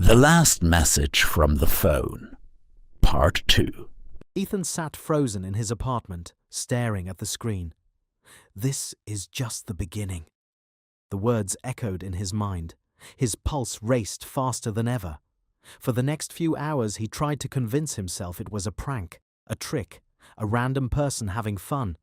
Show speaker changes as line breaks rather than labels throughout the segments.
The Last Message from the Phone, Part 2.
Ethan sat frozen in his apartment, staring at the screen. This is just the beginning. The words echoed in his mind. His pulse raced faster than ever. For the next few hours he tried to convince himself it was a prank, a trick, a random person having fun.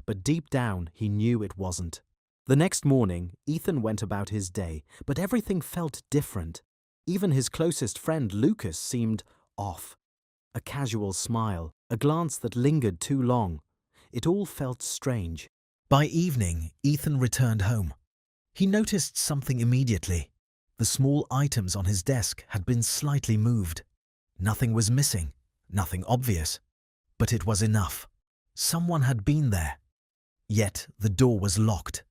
But deep down he knew it wasn't. The next morning, Ethan went about his day, but everything felt different. Even his closest friend Lucas seemed off. A casual smile, a glance that lingered too long. It all felt strange. By evening, Ethan returned home. He noticed something immediately. The small items on his desk had been slightly moved. Nothing was missing, nothing obvious. But it was enough. Someone had been there. Yet the door was locked,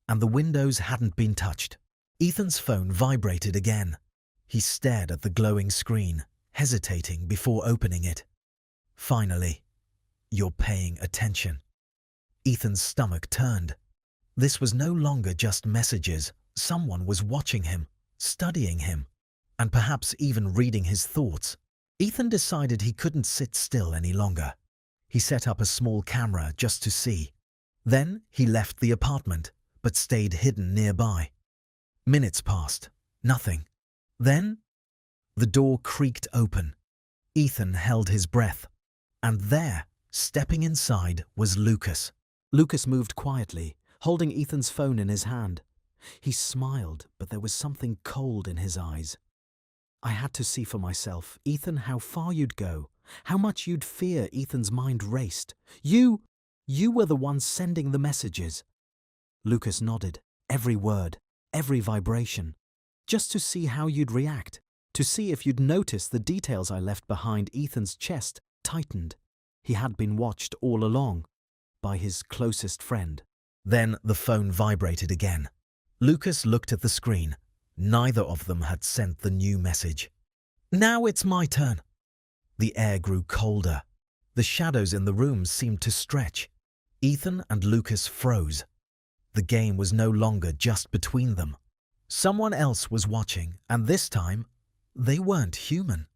and the windows hadn't been touched. Ethan's phone vibrated again. He stared at the glowing screen, hesitating before opening it. Finally, "You're paying attention." Ethan's stomach turned. This was no longer just messages. Someone was watching him, studying him, and perhaps even reading his thoughts. Ethan decided he couldn't sit still any longer. He set up a small camera just to see. Then he left the apartment, but stayed hidden nearby. Minutes passed. Nothing. Then, the door creaked open. Ethan held his breath. And there, stepping inside, was Lucas. Lucas moved quietly, holding Ethan's phone in his hand. He smiled, but there was something cold in his eyes. "I had to see for myself, Ethan, how far you'd go, how much you'd fear." Ethan's mind raced. You were the one sending the messages." Lucas nodded, every word, every vibration. "Just to see how you'd react, to see if you'd notice the details I left behind." Ethan's chest tightened. He had been watched all along, by his closest friend. Then the phone vibrated again. Lucas looked at the screen. Neither of them had sent the new message. "Now it's my turn." The air grew colder. The shadows in the room seemed to stretch. Ethan and Lucas froze. The game was no longer just between them. Someone else was watching, and this time, they weren't human.